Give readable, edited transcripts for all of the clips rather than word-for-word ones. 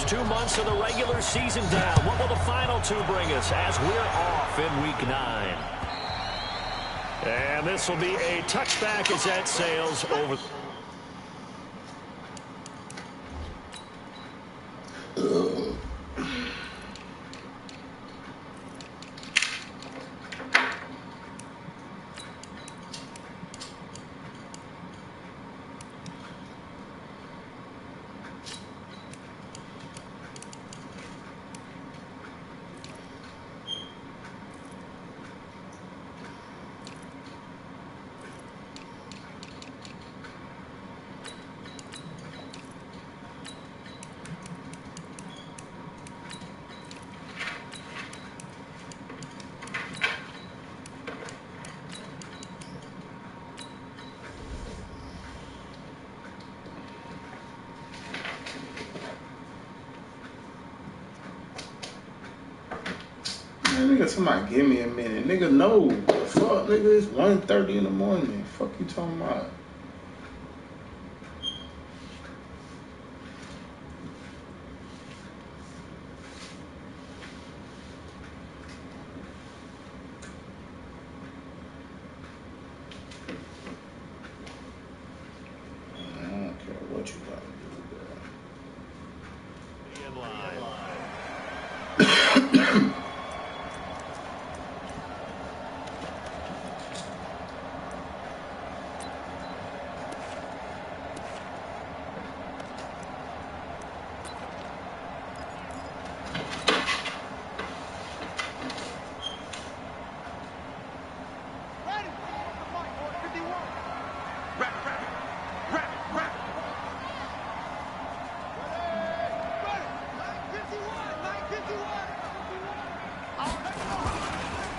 first 2 months of the regular season down. What will the final two bring us as we're off in Week 9? And this will be a touchback as that sails over. Nigga, somebody give me a minute. Nigga, no. Fuck, nigga, it's 1:30 in the morning. Fuck you talking about? I don't care what you gotta do, bro.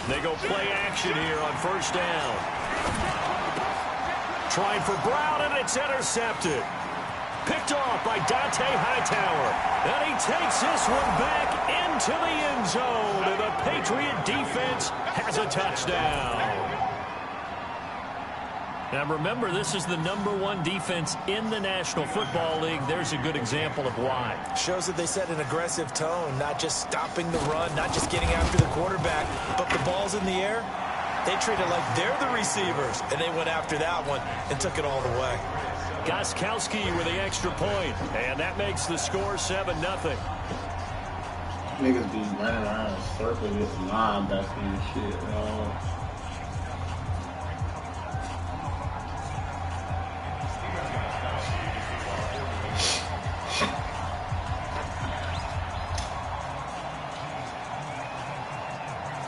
They go play action here on first down. Trying for Brown, and it's intercepted. Picked off by Dante Hightower. And he takes this one back into the end zone. And the Patriot defense has a touchdown. Now remember, this is the #1 defense in the National Football League. There's a good example of why. Shows that they set an aggressive tone, not just stopping the run, not just getting after the quarterback, but the ball's in the air. They treat it like they're the receivers, and they went after that one and took it all the way. Gostkowski with the extra point, and that makes the score 7-0. Niggas be running around in circles with linebacker and shit, yo.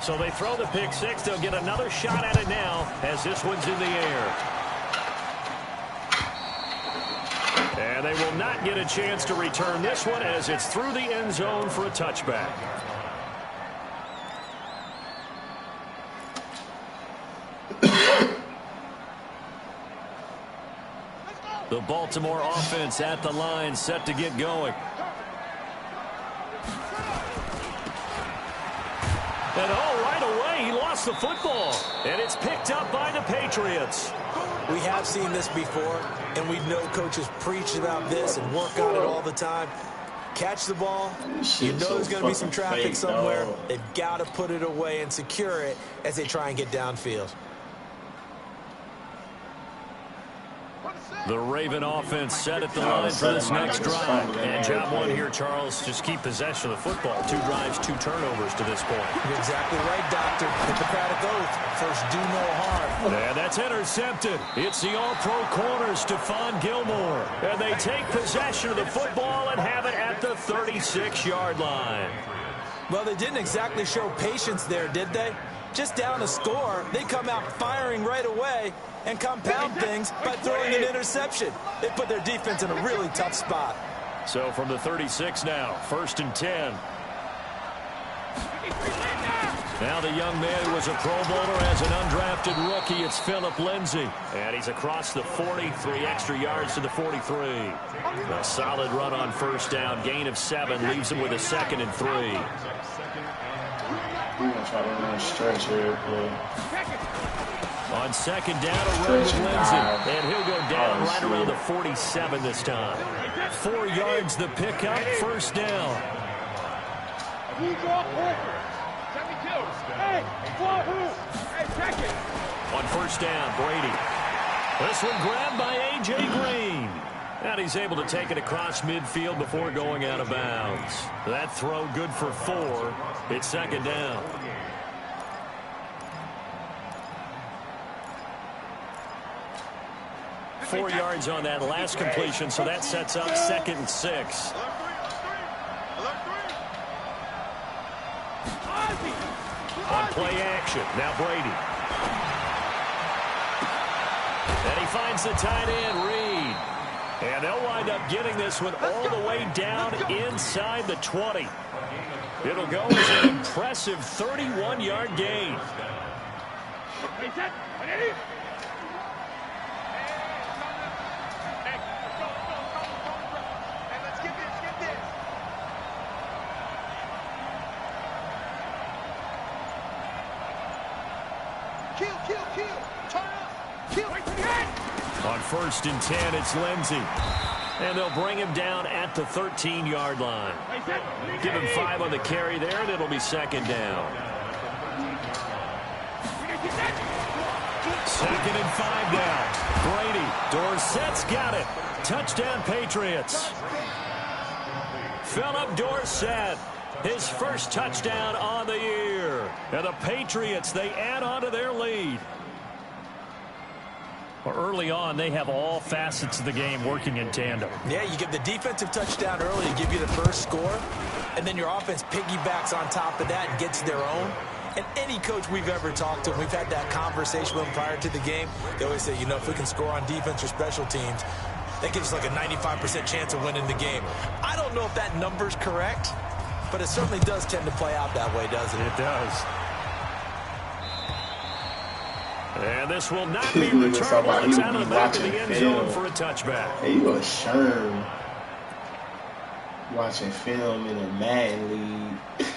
So they throw the pick six. They'll get another shot at it now as this one's in the air. And they will not get a chance to return this one as it's through the end zone for a touchback. The Baltimore offense at the line, set to get going. And right away, he lost the football. And it's picked up by the Patriots. We have seen this before, and we know coaches preach about this and work on it all the time. Catch the ball. You know there's going to be some traffic somewhere. They've got to put it away and secure it as they try and get downfield. The Raven offense set at the line for this next drive. And job one here, Charles, just keep possession of the football. 2 drives, 2 turnovers to this point. You're exactly right, Doctor. Hippocratic oath. First, do no harm. And that's intercepted. It's the all-pro corner, Stephon Gilmore. And they take possession of the football and have it at the 36-yard line. Well, they didn't exactly show patience there, did they? Just down a score, they come out firing right away and compound things by throwing an interception. They put their defense in a really tough spot. So from the 36 now, 1st and 10. Now the young man who was a Pro Bowler as an undrafted rookie, it's Phillip Lindsay. And he's across the 40, 3 extra yards to the 43. A solid run on first down, gain of 7, leaves him with a 2nd and 3. We're going to try to run a stretch here, play. On 2nd down, a run with Lindsay. And he'll go down right around the 47 this time. 4 yards the pickup, first down. On first down, Brady. This one grabbed by A.J. Green. And he's able to take it across midfield before going out of bounds. That throw good for 4. It's second down. Four yards on that last completion, so that sets up 2nd and 6. On play action, now Brady. And he finds the tight end, Reed. And they'll wind up getting this one all the way down inside the 20. It'll go as an impressive 31-yard gain. On 1st and 10, it's Lindsey. And they'll bring him down at the 13-yard line. Give him 5 on the carry there, and it'll be second down. 2nd and 5 now. Brady, Dorsett's got it. Touchdown, Patriots. Philip Dorsett, his first touchdown on the year. And the Patriots, they add on to their lead. Well, early on, they have all facets of the game working in tandem. Yeah, you give the defensive touchdown early to give you the first score, and then your offense piggybacks on top of that and gets their own. And any coach we've ever talked to, we've had that conversation with them prior to the game, they always say, you know, if we can score on defense or special teams, that gives us like a 95% chance of winning the game. I don't know if that number's correct, but it certainly does tend to play out that way, doesn't it? It does. And this will not be returned. It's out of the back of the end zone for a touchback. Hey, you a Sherm watching film in a Madden league.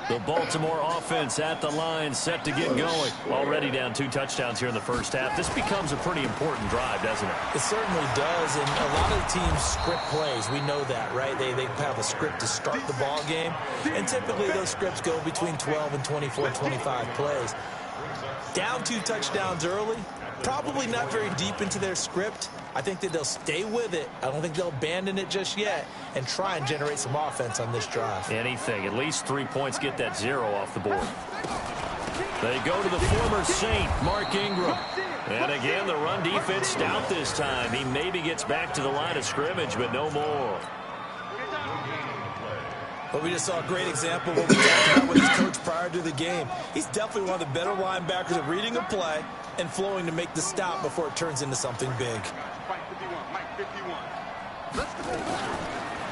The Baltimore offense at the line, set to get going. Already down 2 touchdowns here in the first half. This becomes a pretty important drive, doesn't it? It certainly does, and a lot of teams script plays. We know that, right? They have a script to start the ball game, and typically those scripts go between 12 and 24, 25 plays. Down 2 touchdowns early, probably not very deep into their script. I think that they'll stay with it. I don't think they'll abandon it just yet and try and generate some offense on this drive. Anything. At least 3 points, get that 0 off the board. They go to the former Saint, Mark Ingram. And again, the run defense stout this time. He maybe gets back to the line of scrimmage, but no more. But we just saw a great example of what we talked about with his coach prior to the game. He's definitely one of the better linebackers at reading a play and flowing to make the stop before it turns into something big.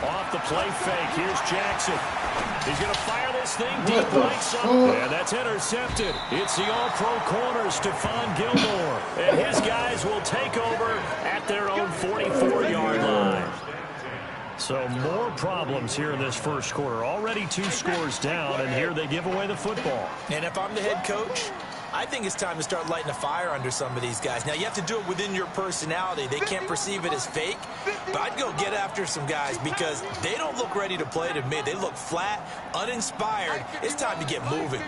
Off the play fake, here's Jackson. He's going to fire this thing deep right side. And that's intercepted. It's the all-pro corner, Stephon Gilmore. And his guys will take over at their own 44-yard line. So more problems here in this first quarter. Already 2 scores down, and here they give away the football. And if I'm the head coach, I think it's time to start lighting a fire under some of these guys. Now, you have to do it within your personality. They can't perceive it as fake, but I'd go get after some guys because they don't look ready to play to me. They look flat, uninspired. It's time to get moving.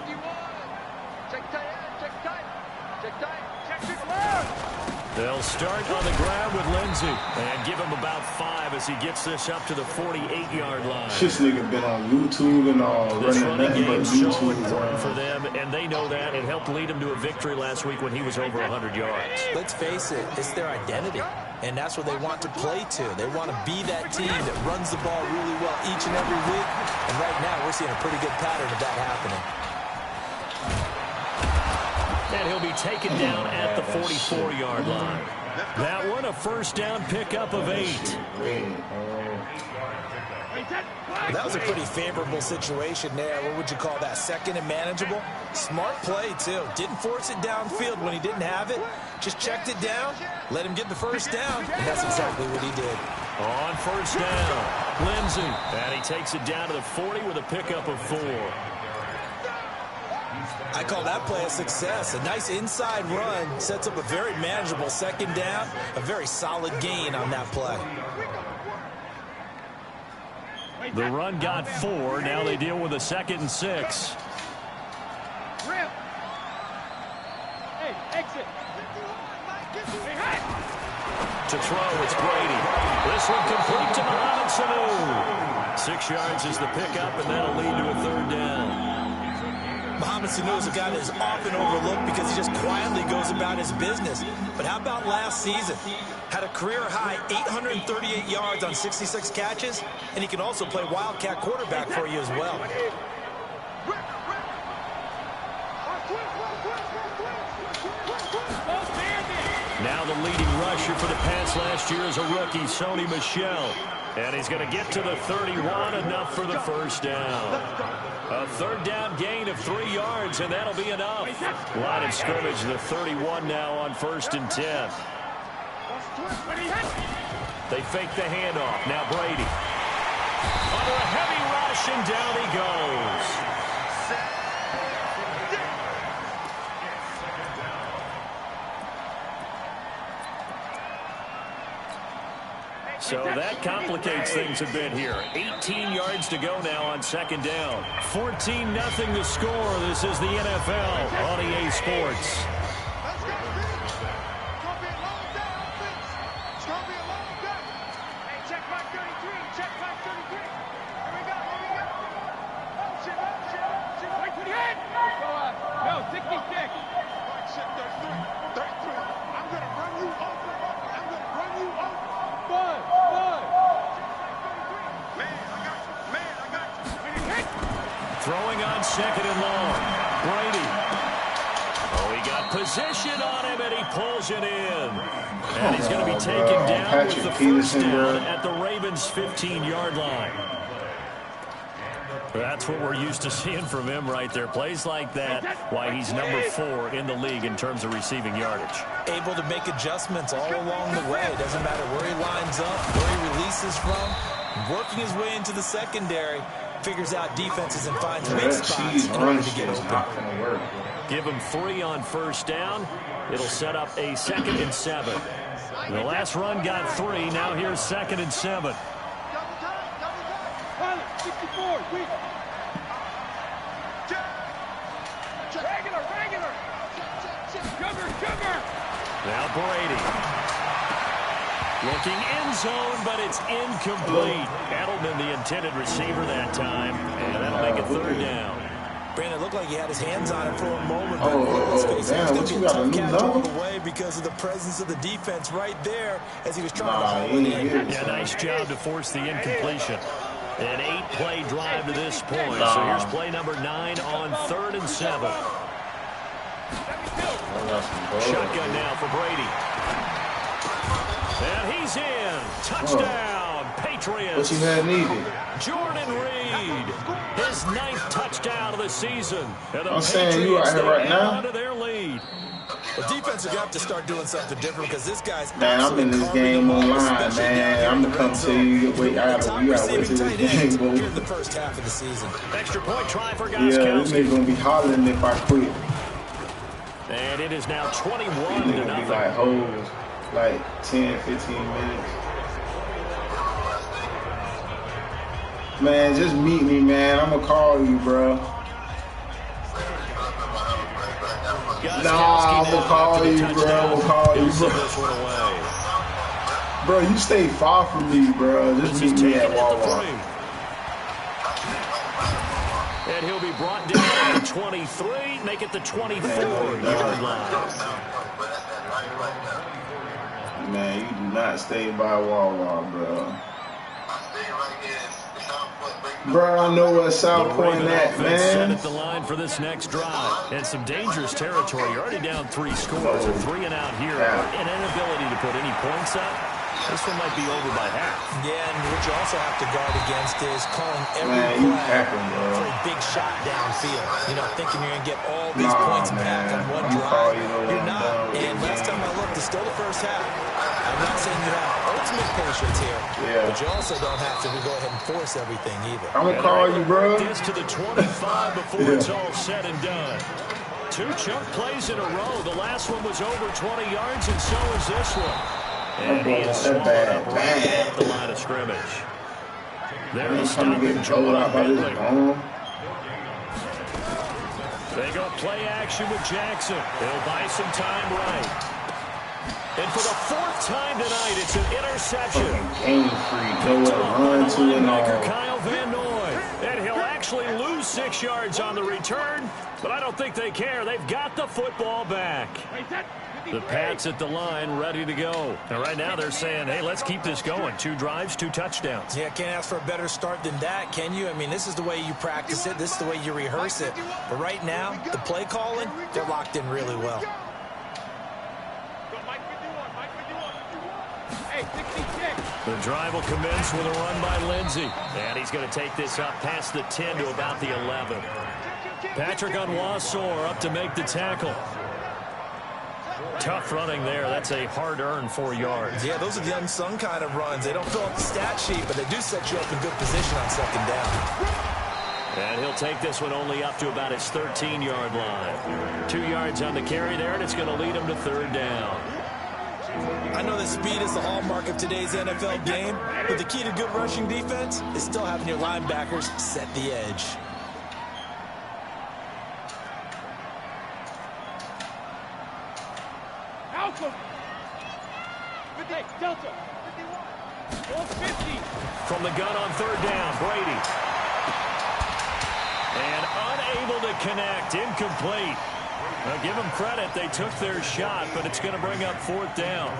They'll start on the ground with Lindsey and give him about 5 as he gets this up to the 48-yard line. This nigga been on YouTube and all. This running game's so important for them, and they know that. It helped lead them to a victory last week when he was over 100 yards. Let's face it, it's their identity, and that's what they want to play to. They want to be that team that runs the ball really well each and every week, and right now we're seeing a pretty good pattern of that happening. And he'll be taken down at the 44-yard line. That one, a first down pickup of 8. That was a pretty favorable situation there. What would you call that? Second and manageable? Smart play, too. Didn't force it downfield when he didn't have it. Just checked it down, let him get the first down, and that's exactly what he did. On first down, Lindsey. And he takes it down to the 40 with a pickup of 4. I call that play a success. A nice inside run sets up a very manageable second down, a very solid gain on that play. The run got 4. Now they deal with a 2nd and 6. Hey, exit. To throw, it's Brady. This one complete to Mohamed Sanu. 6 yards is the pickup, and that'll lead to a 3rd down. Mohamed Sanu is a guy that is often overlooked because he just quietly goes about his business. But how about last season? Had a career-high 838 yards on 66 catches, and he can also play Wildcat quarterback for you as well. Now the leading rusher for the Pats last year is a rookie, Sony Michel. And he's going to get to the 31, enough for the 1st down. A 3rd down gain of 3 yards, and that'll be enough. Line of scrimmage, the 31 now on 1st and 10. They fake the handoff. Now Brady. Under a heavy rush, and down he goes. So that complicates things a bit here. 18 yards to go now on 2nd down. 14-0 to score. This is the NFL on EA Sports. Throwing on 2nd and long. Brady. Oh, he got position on him, and he pulls it in. And he's going to be taken down with the 1st down at the Ravens' 15-yard line. That's what we're used to seeing from him right there. Plays like that, why he's number 4 in the league in terms of receiving yardage. Able to make adjustments all along the way. Doesn't matter where he lines up, where he releases from. Working his way into the secondary. Figures out defenses and finds weak spots in order to get open. Give him 3 on 1st down. It'll set up a 2nd and 7. The last run got 3. Now here's 2nd and 7. Now Brady. Looking end zone, but it's incomplete. Edelman, the intended receiver that time, and that'll make a 3rd down. Brandon, looked like he had his hands on it for a moment, but let's face it, it's going to be a tough catch all the way because of the presence of the defense right there as he was trying to haul it in. Yeah, nice job to force the incompletion. An 8-play drive to this point. So here's play number 9 on 3rd and 7. Shotgun now for Brady. And he's in. Touchdown, Patriots. What you had needed? Jordan Reed, his 9th touchdown of the season. And the I'm saying you out here right now. Onto their lead. The defense is going to have to start doing something different because this guy's man, I'm in this game online, man. I'm gonna come to you. Wait, I gotta wait till this game goes. Here in the first half of the season. Extra point try for Yeah, this nigga gonna be hollering if I quit. And it is now 21 to nothing. Be like hoes, like 10, 15 minutes. Man, just meet me, man. I'm gonna call you, bro. Nah, I'm gonna call you, bro. I'm gonna call you, bro. Bro, you stay far from me, bro. Just meet me at Wawa. And he'll be brought down at the 23, make it the 24-yard line. Man, you do not stay by Wawa, bro. Bro, I know what South Point at, man. Set at the line for this next drive. And some dangerous territory. You're already down 3 scores. A 3 and out here. An inability to put any points up. This one might be over by half. Yeah, and what you also have to guard against is calling every play for a big shot downfield. You know, thinking you're going to get all these points back on one drive. You're not. And last time I looked, it's still the first half. I'm not saying you have ultimate patience here, but you also don't have to go ahead and force everything either. I'm going to call you, bro. Gets to the 25 before it's all said and done. 2 chunk plays in a row. The last one was over 20 yards, and so is this one. And he is swallowed up right at the line of scrimmage. There to stop him, Jordan Bentley. They go play action with Jackson. He'll buy some time right. And for the 4th time tonight, it's an interception. Game free. Go run to and all. Kyle Van Noy. And he'll actually lose 6 yards on the return, but I don't think they care. They've got the football back. The Pats at the line, ready to go. And right now they're saying, hey, let's keep this going. 2 drives, 2 touchdowns. Yeah, can't ask for a better start than that, can you? I mean, this is the way you practice it. This is the way you rehearse it. But right now, the play calling, they're locked in really well. The drive will commence with a run by Lindsey. And he's going to take this up past the 10 to about the 11. Patrick Onwuasor up to make the tackle. Tough running there. That's a hard-earned 4 yards. Yeah, those are the unsung kind of runs. They don't fill up the stat sheet, but they do set you up in good position on 2nd down. And he'll take this one only up to about his 13-yard line. 2 yards on the carry there, and it's going to lead him to 3rd down. I know that speed is the hallmark of today's NFL game, but the key to good rushing defense is still having your linebackers set the edge. Delta, 51, 50. From the gun on 3rd down, Brady. And unable to connect, incomplete. Now, give them credit. They took their shot, but it's going to bring up 4th down.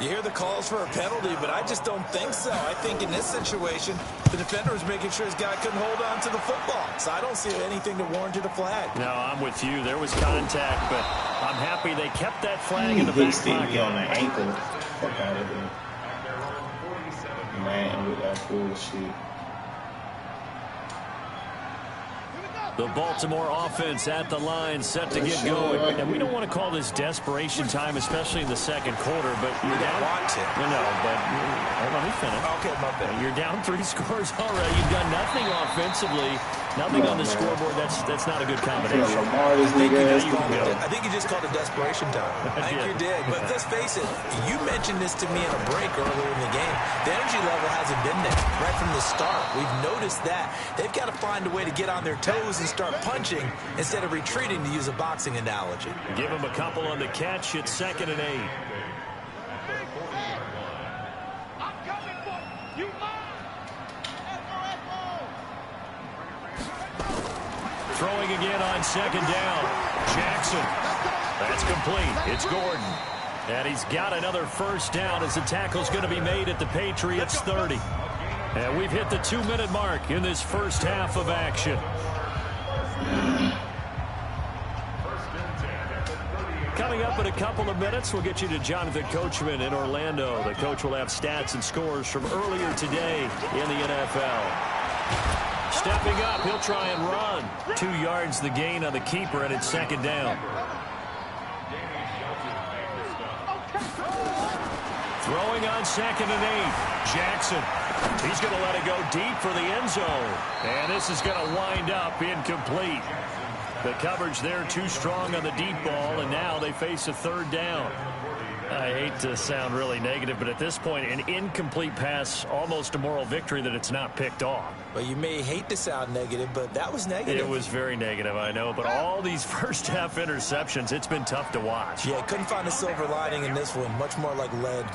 You hear the calls for a penalty, but I just don't think so. I think in this situation, the defender was making sure his guy couldn't hold on to the football. So I don't see anything to warrant a flag. No, I'm with you. There was contact, but I'm happy they kept that flag in the back pocket. On the ankle. Fuck out of here. Man, with that bullshit. The Baltimore offense at the line, set to get going. And we don't want to call this desperation time, especially in the 2nd quarter, but you're down. No, but let me finish. Okay, my bad. You're down 3 scores already. You've done nothing offensively, nothing on the scoreboard. That's not a good combination. I think you just called it desperation time. I think you did. But let's face it, you mentioned this to me in a break earlier in the game. The energy level hasn't been there right from the start. We've noticed that. They've got to find a way to get on their toes and start punching instead of retreating, to use a boxing analogy. Give them a couple on the catch. It's 2nd and 8. Throwing again on 2nd down. Jackson. That's complete. It's Gordon. And he's got another 1st down as the tackle's going to be made at the Patriots 30. And we've hit the 2-minute mark in this 1st half of action. Coming up in a couple of minutes, we'll get you to Jonathan Coachman in Orlando. The coach will have stats and scores from earlier today in the NFL. Stepping up, he'll try and run. 2 yards the gain on the keeper, and it's 2nd down. Throwing on 2nd and 8. Jackson. He's going to let it go deep for the end zone. And this is going to wind up incomplete. The coverage there too strong on the deep ball, and now they face a 3rd down. I hate to sound really negative, but at this point, an incomplete pass, almost a moral victory that it's not picked off. Well, you may hate to sound negative, but that was negative. It was very negative, I know, but all these 1st half interceptions, it's been tough to watch. Yeah, couldn't find a silver lining in this one, much more like lead.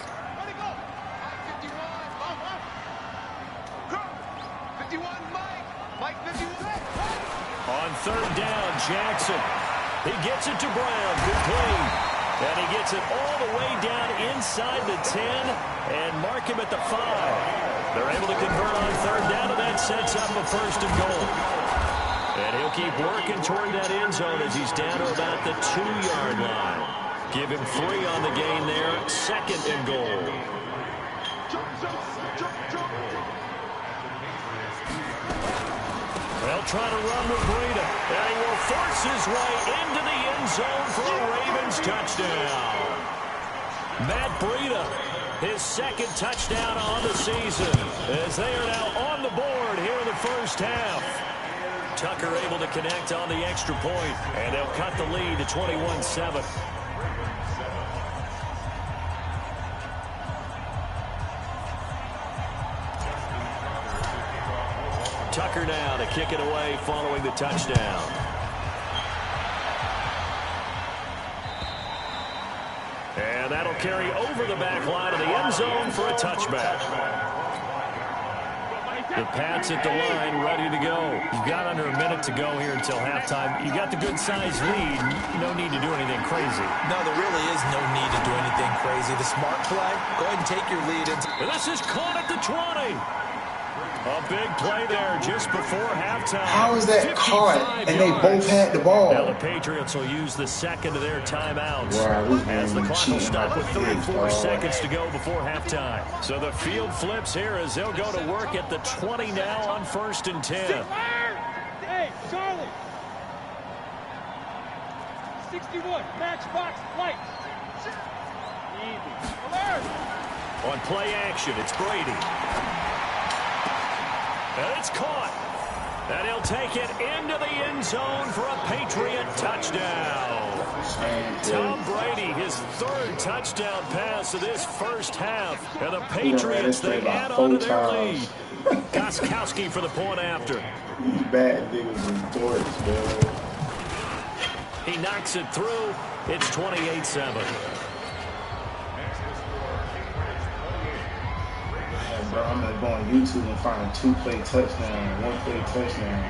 On 3rd down, Jackson. He gets it to Brown. Good play. And he gets it all the way down inside the 10 and mark him at the 5. They're able to convert on 3rd down, and that sets up a 1st and goal. And he'll keep working toward that end zone as he's down to about the 2-yard line. Give him 3 on the gain there. 2nd and goal. They'll try to run with Breida, and he will force his way into the end zone for a Ravens touchdown. Matt Breida, his 2nd touchdown on the season, as they are now on the board here in the 1st half. Tucker able to connect on the extra point, and they'll cut the lead to 21-7. Tucker now to kick it away following the touchdown. And that'll carry over the back line of the end zone for a touchback. The Pats at the line, ready to go. You've got under a minute to go here until halftime. You got the good-sized lead. No need to do anything crazy. No, there really is no need to do anything crazy. The smart play, go ahead and take your lead. And this is caught at the 20. A big play there just before halftime. How is that caught? And they both had the ball. Now the Patriots will use the second of their timeouts as the clock will stop with 34 seconds to go before halftime. So the field flips here as they'll go to work at the 20 now on 1st and 10. Hey, Charlie. 61, matchbox lights. Easy. Alert. On play action, it's Brady. And it's caught. And he'll take it into the end zone for a Patriot touchdown. Tom Brady, his 3rd touchdown pass of this first half. And the Patriots, they add on to their lead. Gostkowski for the point after. These bad niggas and dorks, man. He knocks it through. It's 28-7. Bro, I'm gonna go on YouTube and find a 2-play touchdown, 1-play touchdown.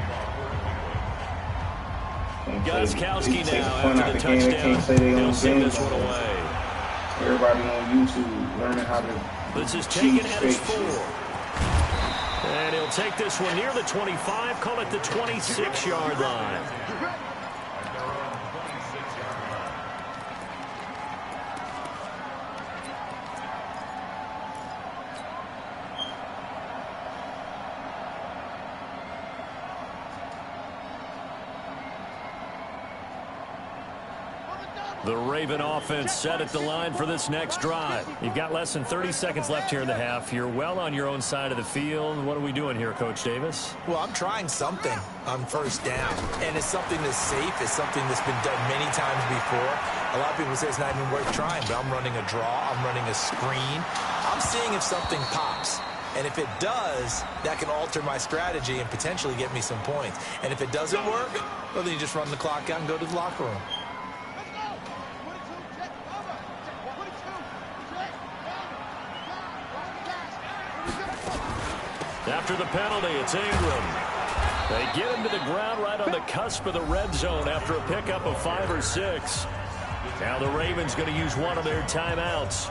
Gostkowski now after the touchdown. He'll send this one away. Everybody on YouTube learning how to. This is taken at his 4. And he'll take this one near the 25, call it the 26-yard line. The Raven offense set at the line for this next drive. You've got less than 30 seconds left here in the half. You're well on your own side of the field. What are we doing here, Coach Davis? Well, I'm trying something on 1st down. And it's something that's safe. It's something that's been done many times before. A lot of people say it's not even worth trying, but I'm running a draw. I'm running a screen. I'm seeing if something pops. And if it does, that can alter my strategy and potentially get me some points. And if it doesn't work, well, then you just run the clock out and go to the locker room. After the penalty, it's Ingram. They get him to the ground right on the cusp of the red zone after a pickup of 5 or 6. Now the Ravens going to use one of their timeouts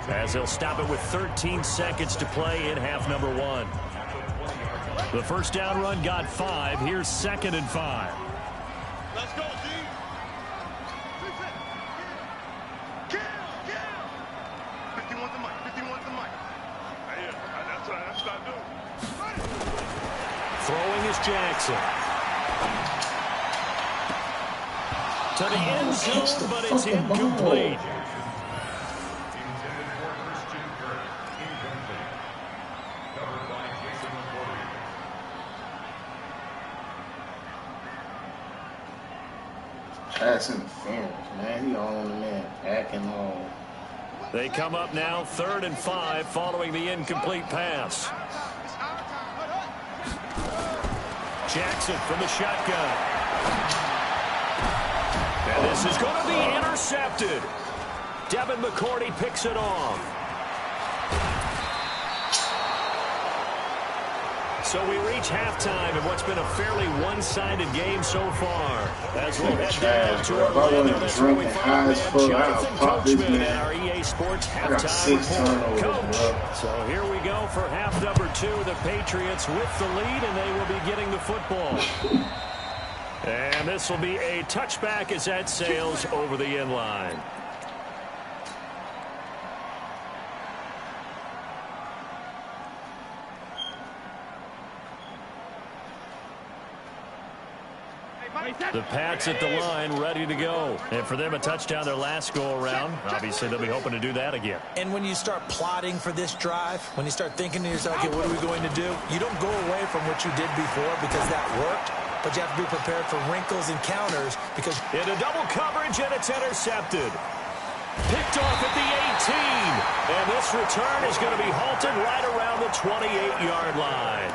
as they'll stop it with 13 seconds to play in half number 1. The first down run got 5. Here's 2nd and 5. Let's go, D. 50 wants the mic. 50 wants the mic. Yeah, that's what I do. Throwing is Jackson. To the end zone, but it's incomplete. Pass interference, man. He all on the man, backing all. They come up now, 3rd and 5, following the incomplete pass. Jackson from the shotgun. And this is going to be intercepted. Devin McCourty picks it off. So we reach halftime in what's been a fairly one-sided game so far. As we'll head down to Orlando, that's where we find man Jonathan Coachman at our EA Sports halftime report. Coach, so here we go for half number 2. The Patriots with the lead, and they will be getting the football. And this will be a touchback as that sails over the end line. The Pats at the line, ready to go. And for them, a touchdown their last go-around. Obviously, they'll be hoping to do that again. And when you start plotting for this drive, when you start thinking to yourself, okay, what are we going to do? You don't go away from what you did before because that worked. but you have to be prepared for wrinkles and counters because into double coverage, and it's intercepted. Picked off at the 18. And this return is going to be halted right around the 28-yard line.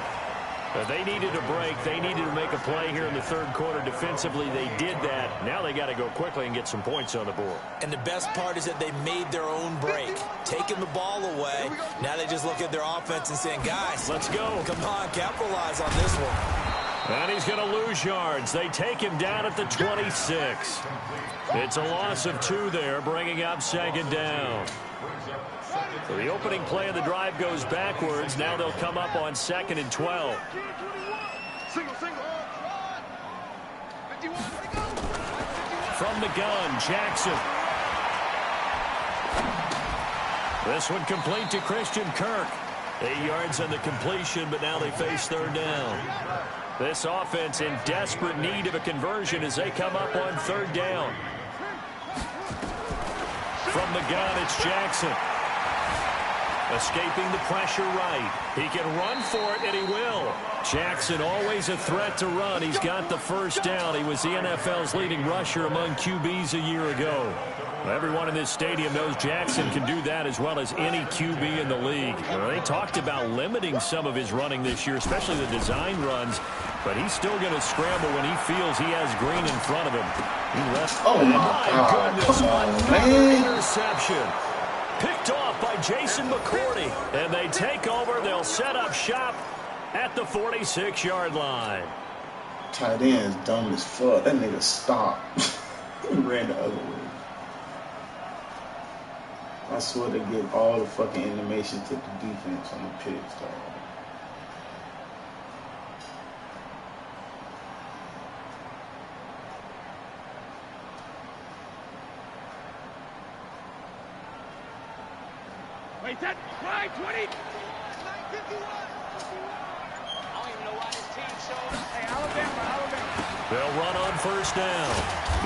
They needed a break. They needed to make a play here in the third quarter defensively. They did that. Now they got to go quickly and get some points on the board. And the best part is that they made their own break, taking the ball away. Now they just look at their offense and saying, guys, let's go. Come on, capitalize on this one. And he's going to lose yards. They take him down at the 26. It's a loss of 2 there, bringing up second down. So the opening play of the drive goes backwards. Now they'll come up on 2nd and 12. From the gun, Jackson. This one complete to Christian Kirk. 8 yards on the completion, but now they face third down. This offense in desperate need of a conversion as they come up on third down. From the gun, it's Jackson. Escaping the pressure right. He can run for it, and he will. Jackson, always a threat to run. He's got the first down. He was the NFL's leading rusher among QBs a year ago. Everyone in this stadium knows Jackson can do that as well as any QB in the league. They talked about limiting some of his running this year, especially the design runs, but he's still going to scramble when he feels he has green in front of him. Oh, my God. Come on, man. Interception. Picked off by Jason McCourty, and they take over. They'll set up shop at the 46-yard line. Tight end's dumb as fuck. That nigga stopped. He ran the other way. I swear they give all the fucking animation to the defense on the picks, dog. Wait, that right, 20. 951. I don't even know why this team showed up. Hey, Alabama. They'll run on first down.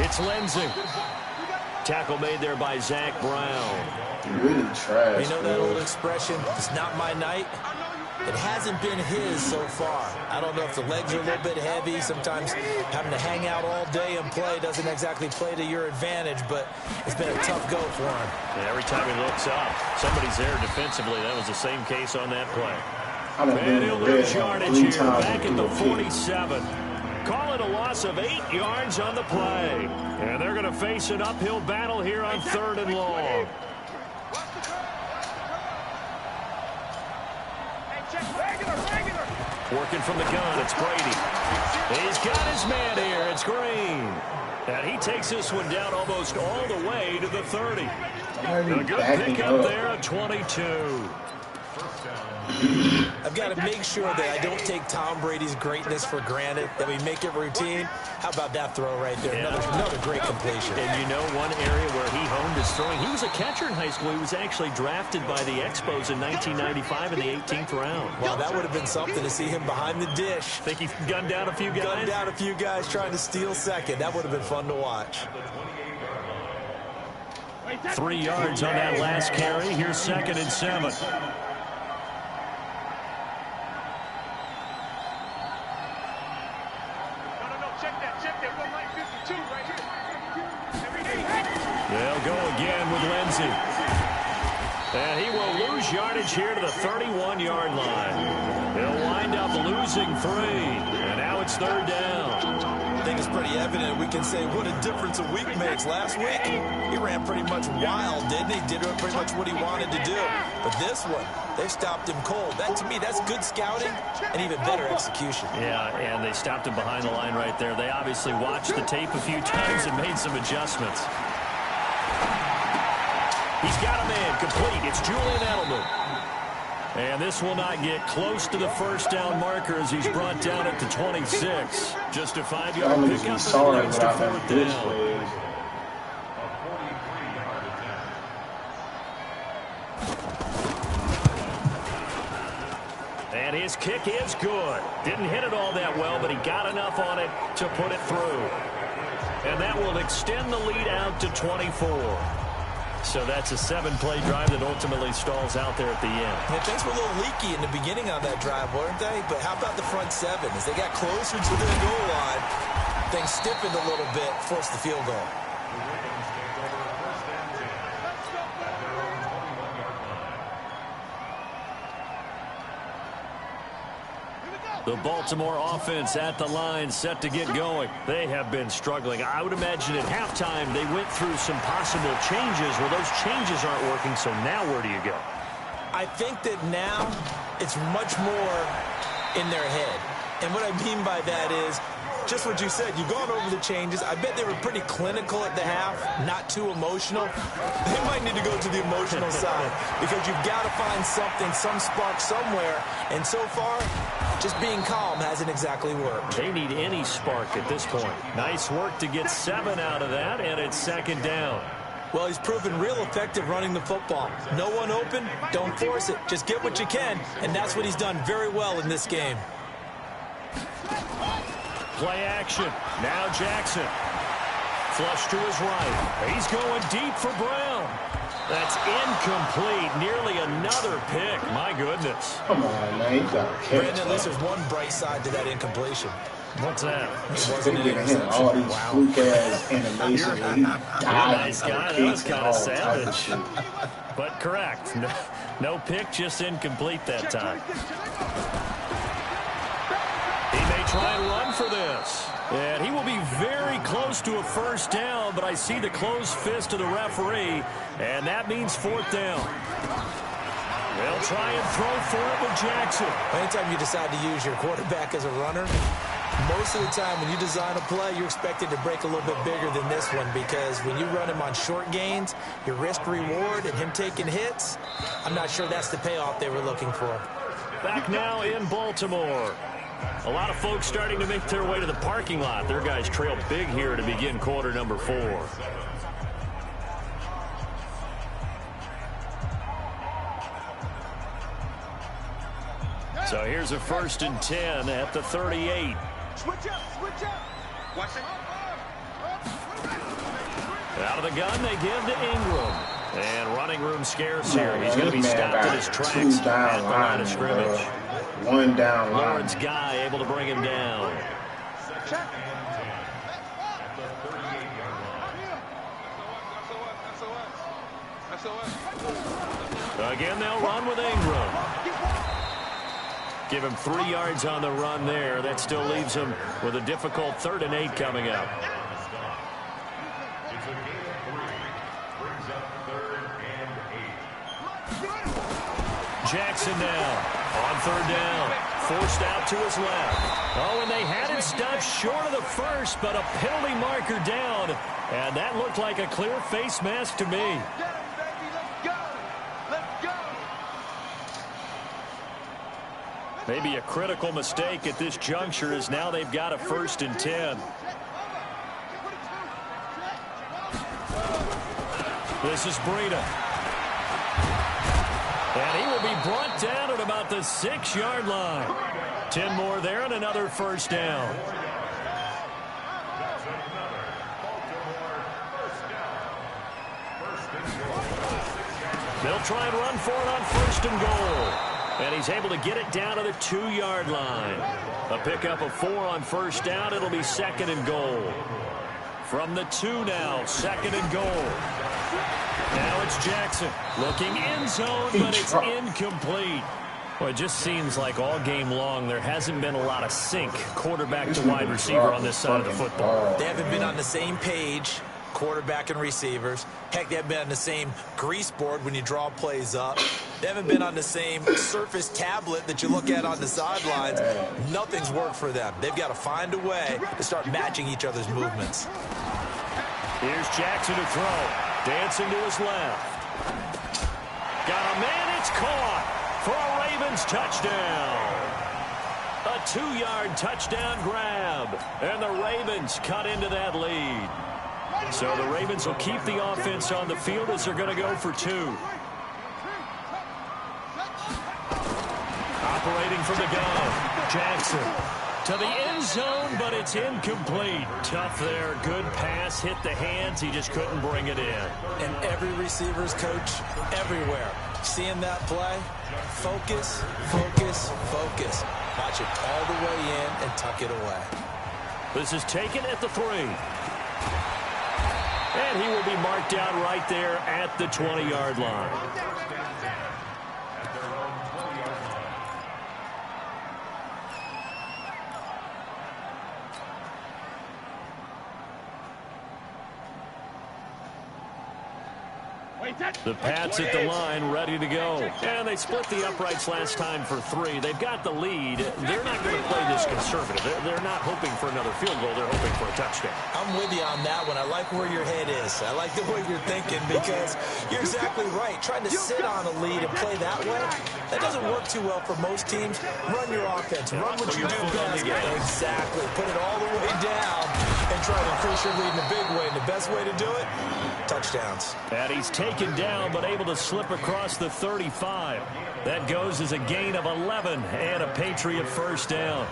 It's Lindsey. Tackle made there by Zach Brown. Really trash. You know that old expression, it's not my night? It hasn't been his so far. I don't know if the legs are a little bit heavy. Sometimes having to hang out all day and play doesn't exactly play to your advantage, but it's been a tough go for him. And every time he looks up, somebody's there defensively. That was the same case on that play. And he'll lose yardage here back at the 47. Call it a loss of 8 yards on the play. And they're going to face an uphill battle here on 3rd and long. Working from the gun, it's Brady. He's got his man here, it's Green. And he takes this one down almost all the way to the 30. A good pickup there at 22. I've got to make sure that I don't take Tom Brady's greatness for granted, that we make it routine. How about that throw right there? Yeah. Another great completion. And you know one area where he honed his throwing, he was a catcher in high school. He was actually drafted by the Expos in 1995 in the 18th round. Well, that would have been something to see him behind the dish. Think he gunned down a few guys? Gunned down a few guys trying to steal second. That would have been fun to watch. 3 yards on that last carry. Here's 2nd and 7. They'll go again with Lindsey. And he will lose yardage here to the 31-yard line. He'll wind up losing 3. And now it's 3rd down. I think it's pretty evident. We can say what a difference a week makes. Last week, he ran pretty much wild, didn't he? Did pretty much what he wanted to do. But this one, they stopped him cold. That, to me, that's good scouting and even better execution. Yeah, and they stopped him behind the line right there. They obviously watched the tape a few times and made some adjustments. He's got a man complete. It's Julian Edelman. And this will not get close to the first down marker as he's brought down at the 26. Just a 5-yard pickup and leads to 4th down. And his kick is good. Didn't hit it all that well, but he got enough on it to put it through. And that will extend the lead out to 24. So that's a 7-play drive that ultimately stalls out there at the end. Yeah, things were a little leaky in the beginning on that drive, weren't they? But how about the front 7? As they got closer to the goal line, things stiffened a little bit, forced the field goal. The Baltimore offense at the line, set to get going. They have been struggling. I would imagine at halftime they went through some possible changes. Well, those changes aren't working, so now where do you go? I think that now it's much more in their head. And what I mean by that is just what you said. You've gone over the changes. I bet they were pretty clinical at the half, not too emotional. They might need to go to the emotional side because you've got to find something, some spark somewhere. And so far, just being calm hasn't exactly worked. They need any spark at this point. Nice work to get 7 out of that, and it's 2nd down. Well, he's proven real effective running the football. No one open, don't force it. Just get what you can, and that's what he's done very well in this game. Play action. Now Jackson. Flush to his right. He's going deep for Brown. That's incomplete. Nearly another pick. My goodness. Come on, man. You got to catch Brandon, that. at least there's one bright side to that incompletion. What's that? It wasn't an Him all these interception. fluke-ass animations where he dives Nice for guy. That kicks was and kind all of type of savage. shit. But correct. No pick, just incomplete that time. He may try and run for this. And he will be very close to a 1st down, but I see the closed fist of the referee, and that means 4th down. They'll try and throw for it with Jackson. Anytime you decide to use your quarterback as a runner, most of the time when you design a play, you're expected to break a little bit bigger than this one because when you run him on short gains, your risk-reward and him taking hits, I'm not sure that's the payoff they were looking for. Back now in Baltimore. A lot of folks starting to make their way to the parking lot. Their guys trail big here to begin quarter number 4. So here's a 1st and 10 at the 38. Switch up, switch up. Watch it. Out of the gun, they give to Ingram. And running room scarce here. He's going to be stopped in his tracks at the line of scrimmage. 1 down line. Lawrence Guy able to bring him down. Check. Again, they'll run with Ingram. Give him 3 yards on the run there. That still leaves him with a difficult 3rd and 8 coming up. Jackson now on 3rd down. Forced out to his left. Oh, and they had it stopped short of the 1st, but a penalty marker down. And that looked like a clear face mask to me. Get him, baby. Let's go. Let's go. Maybe a critical mistake at this juncture is now they've got a 1st and 10. This is Breida. And he will be brought down at about the 6-yard line. 10 more there and another 1st down. They'll try and run for it on 1st and goal. And he's able to get it down to the 2-yard line. A pickup of 4 on 1st down. It'll be 2nd and goal. From the 2 now, 2nd and goal. Now it's Jackson looking end zone, but it's incomplete. Well, it just seems like all game long there hasn't been a lot of sync quarterback to wide receiver on this side of the football. They haven't been on the same page, quarterback and receivers. Heck, they haven't been on the same grease board when you draw plays up. They haven't been on the same surface tablet that you look at on the sidelines. Nothing's worked for them. They've got to find a way to start matching each other's movements. Here's Jackson to throw. Dancing to his left. Got a man, it's caught for a Ravens touchdown. A 2-yard touchdown grab. And the Ravens cut into that lead. So the Ravens will keep the offense on the field as they're going to go for 2. Operating from the gun. Jackson to to the end zone, but it's incomplete. Tough there. Good pass. Hit the hands. He just couldn't bring it in. And every receiver's coach everywhere. Seeing that play, focus, focus, focus. Watch it all the way in and tuck it away. This is taken at the 3. And he will be marked out right there at the 20-yard line. The Pats at the line, ready to go. And they split the uprights last time for 3. They've got the lead. They're not going to play this conservative. They're not hoping for another field goal. They're hoping for a touchdown. I'm with you on that one. I like where your head is. I like the way you're thinking because you're exactly right. Trying to sit on a lead and play that way, that doesn't work too well for most teams. Run your offense. Run what you do best. Exactly. Put it all the way down and try to increase your lead in a big way. And the best way to do it, touchdowns. And he's taken down, but able to slip across the 35. That goes as a gain of 11 and a Patriot first down.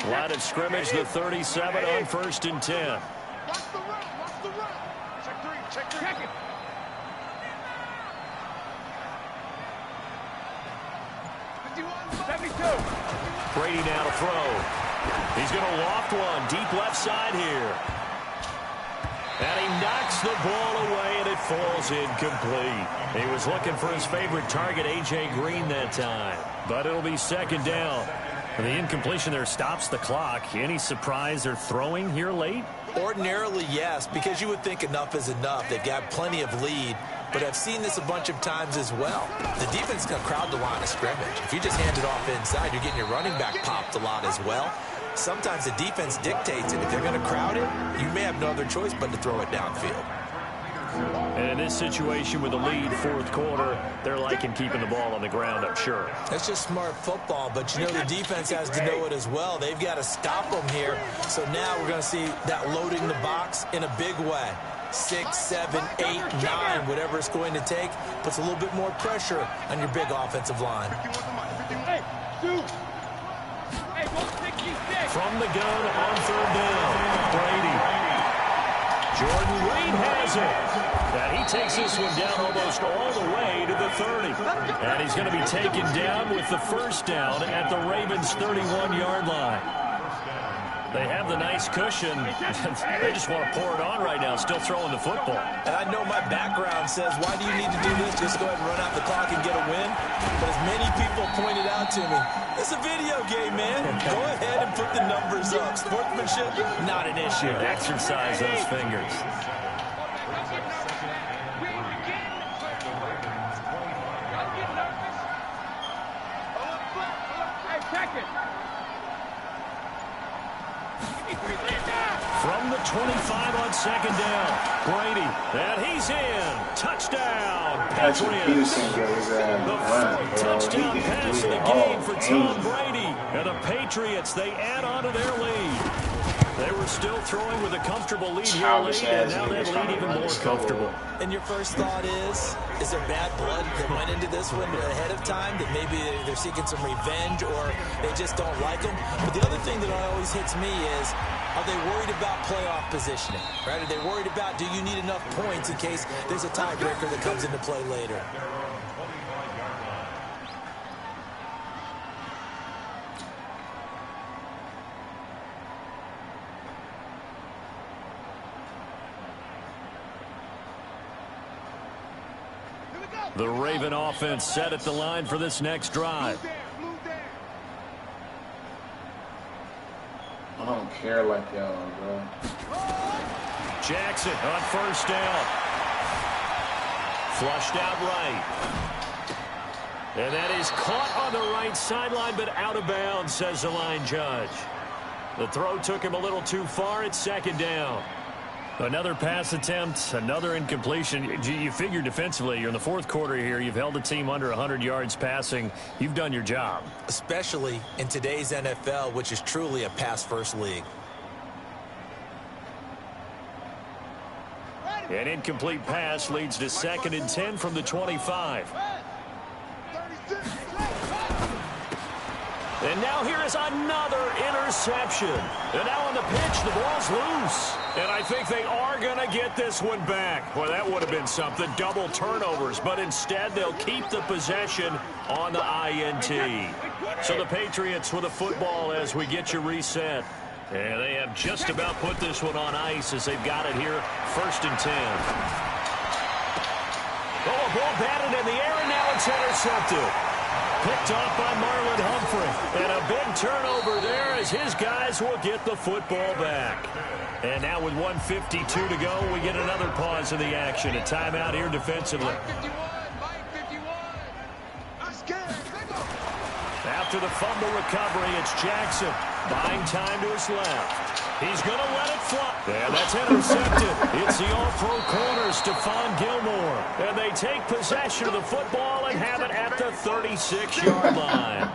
Line of scrimmage, the 37 on 1st and 10. Watch the run. Watch the run. Check 3. Check it. Brady now to throw. He's going to loft one deep left side here. And he knocks the ball away, and it falls incomplete. He was looking for his favorite target, A.J. Green, that time. But it'll be 2nd down. And the incompletion there stops the clock. Any surprise they're throwing here late? Ordinarily, yes, because you would think enough is enough. They've got plenty of lead. But I've seen this a bunch of times as well. The defense can crowd the line of scrimmage. If you just hand it off inside, you're getting your running back popped a lot as well. Sometimes the defense dictates it. If they're going to crowd it, you may have no other choice but to throw it downfield. And in this situation with the lead, 4th quarter, they're liking keeping the ball on the ground, I'm sure. That's just smart football, but you know the defense has to know it as well. They've got to stop them here. So now we're going to see that loading the box in a big way. 6, 7, 8, 9, whatever it's going to take, puts a little bit more pressure on your big offensive line. From the gun on 3rd down, Brady. Jordan Reed has it. And he takes this one down almost all the way to the 30. And he's going to be taken down with the first down at the Ravens' 31-yard line. They have the nice cushion. They just want to pour it on right now, still throwing the football. And I know my background says, why do you need to do this? Just go ahead and run out the clock and get a win. But as many people pointed out to me, it's a video game, man. Go ahead and put the numbers up. Sportsmanship, not an issue. Exercise those fingers. From the 25 on 2nd down, Brady, and he's in. Touchdown, Patriots. The 4th touchdown pass of the game for Tom Brady. And the Patriots, they add on to their lead. They were still throwing with a comfortable lead here late, and now that lead even more comfortable. And your first thought is there bad blood that went into this one ahead of time, that maybe they're seeking some revenge or they just don't like them? But the other thing that always hits me is, are they worried about playoff positioning, right? Are they worried about, do you need enough points in case there's a tiebreaker that comes into play later? The Raven offense set at the line for this next drive. I don't care like y'all, bro. Jackson on 1st down. Flushed out right. And that is caught on the right sideline, but out of bounds, says the line judge. The throw took him a little too far. It's 2nd down. Another pass attempt, another incompletion. You figure defensively, you're in the 4th quarter here. You've held a team under 100 yards passing. You've done your job. Especially in today's NFL, which is truly a pass-first league. An incomplete pass leads to 2nd and 10 from the 25. And now here is another interception. reception. And now on the pitch, the ball's loose. And I think they are going to get this one back. Well, that would have been something, double turnovers. But instead, they'll keep the possession on the INT. So the Patriots with a football as we get you reset. And they have just about put this one on ice as they've got it here, 1st and 10. Oh, a ball batted in the air, and now it's intercepted. Picked off by Marlon Humphrey. And a big turnover there as his guys will get the football back. And now with 1:52 to go, we get another pause in the action. A timeout here defensively. After the fumble recovery, it's Jackson. Buying time to his left. He's going to let it fly. And that's intercepted. It's the all-pro corner, Stephon Gilmore. And they take possession of the football and have it at the 36-yard line.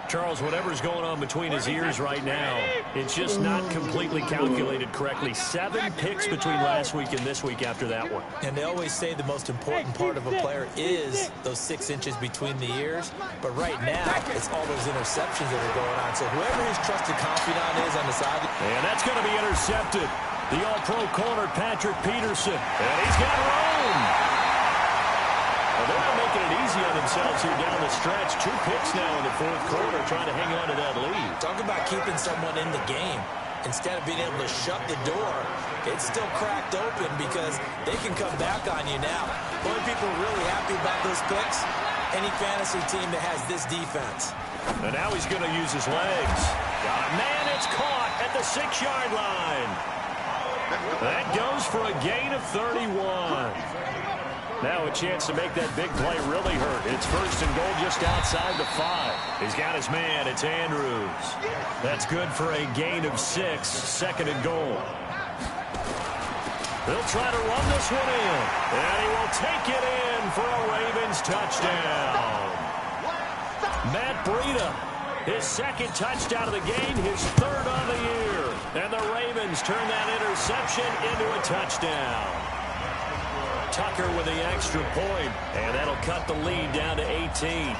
Charles, whatever's going on between his ears right now, it's just not completely calculated correctly. 7 picks between last week and this week after that one. And they always say the most important part of a player is those 6 inches between the ears. But right now, it's all those interceptions that are going on. So whoever his trusted confidant is on the side. And that's going to be intercepted. The all-pro corner, Patrick Peterson. And he's got room. Well, they're not making it easy on themselves here down the stretch. 2 picks now in the 4th quarter, trying to hang on to that lead. Talk about keeping someone in the game. Instead of being able to shut the door, it's still cracked open because they can come back on you now. The only people really happy about those picks, any fantasy team that has this defense. And now he's going to use his legs. Got a man, it's caught at the 6-yard line. That goes for a gain of 31. Now a chance to make that big play really hurt. It's 1st and goal just outside the 5. He's got his man. It's Andrews. That's good for a gain of 6. 2nd and goal. They'll try to run this one in. And he will take it in for a Ravens touchdown. Matt Breida, his 2nd touchdown of the game, his 3rd of the year. And the Ravens turn that interception into a touchdown. Tucker with the extra point, and that'll cut the lead down to 18.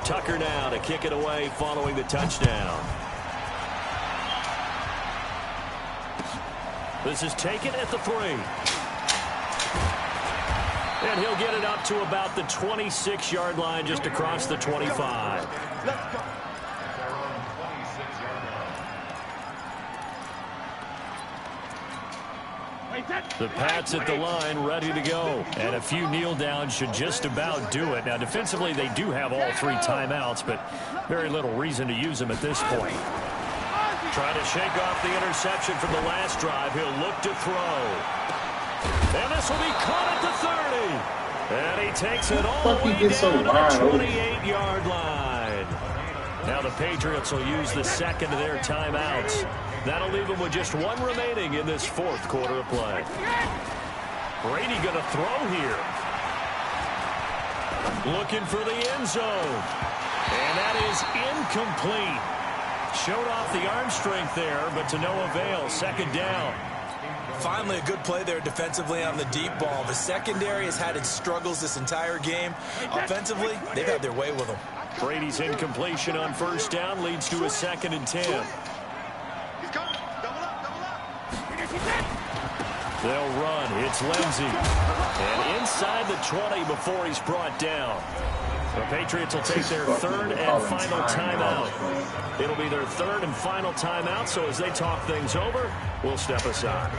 Tucker now to kick it away following the touchdown. This is taken at the 3. And he'll get it up to about the 26-yard line just across the 25. Let's go. The Pats at the line ready to go. And a few kneel downs should just about do it. Now, defensively, they do have all 3 timeouts, but very little reason to use them at this point. Trying to shake off the interception from the last drive. He'll look to throw. And this will be caught at the 30. And he takes it all the way down to the 28-yard line. Now the Patriots will use the 2nd of their timeouts. That'll leave them with just 1 remaining in this 4th quarter of play. Brady going to throw here. Looking for the end zone. And that is incomplete. Showed off the arm strength there, but to no avail. 2nd down. Finally, a good play there defensively on the deep ball. The secondary has had its struggles this entire game. Offensively, they've had their way with them. Brady's incompletion on 1st down leads to a 2nd and 10. They'll run. It's Lindsey. And inside the 20 before he's brought down. The Patriots will take their 3rd and final timeout. It'll be their 3rd and final timeout, so as they talk things over, we'll step aside.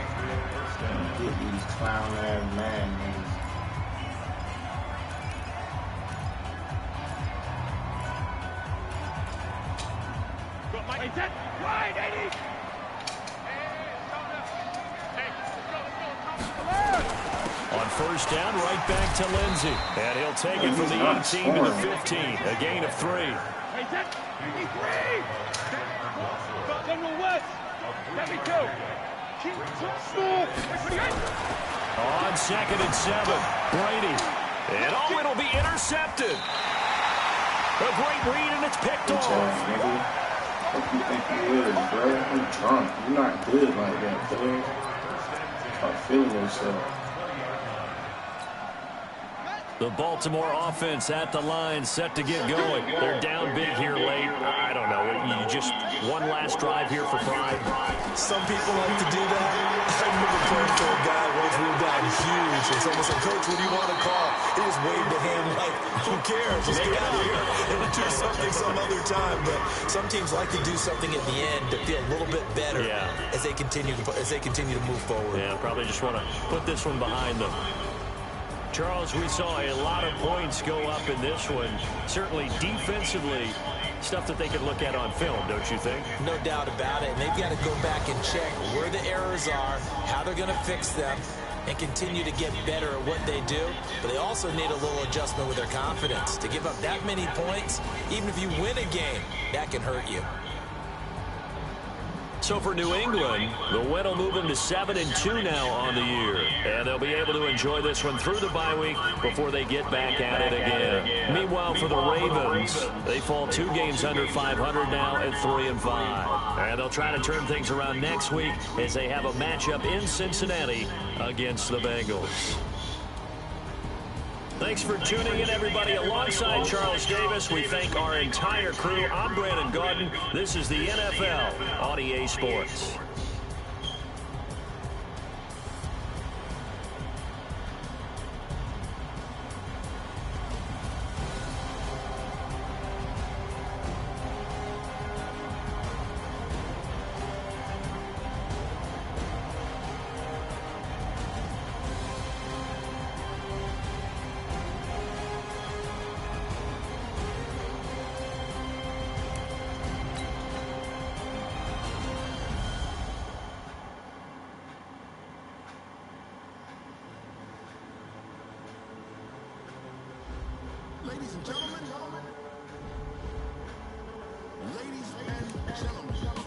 Get these clown-ass man. Wide, 80. On 1st down, right back to Lindsey. And he'll take it from the 18 to the 15. A gain of 3. On 2nd and 7, Brady. And oh, it'll be intercepted. A great read, and it's picked off. What you think you is, bro? I'm drunk. You're not good like that, bro. Start feeling yourself. The The Baltimore offense at the line, set to get going. They're down big here late. I don't know. You just one last drive here for pride. Some people like to do that. I remember playing for a guy once we were down huge, and someone said, "Coach, what do you want to call?" He just waved a hand like, "Who cares? Just get out of here and do something some other time." But some teams like to do something at the end to feel a little bit better as they continue to move forward. Yeah, probably just want to put this one behind them. Charles, we saw a lot of points go up in this one. Certainly defensively, stuff that they could look at on film, don't you think? No doubt about it. And they've got to go back and check where the errors are, how they're going to fix them, and continue to get better at what they do. But they also need a little adjustment with their confidence. To give up that many points, even if you win a game, that can hurt you. So for New England, the win will move them to 7-2 now on the year. And they'll be able to enjoy this one through the bye week before they get back at it again. Meanwhile, for the Ravens, they fall 2 games under 500 now at 3-5. And they'll try to turn things around next week as they have a matchup in Cincinnati against the Bengals. Thanks for tuning in, everybody. Alongside Charles Davis, we thank our entire crew. I'm Brandon Gaudin. This is the NFL on EA Sports. Ladies and gentlemen, ladies and gentlemen.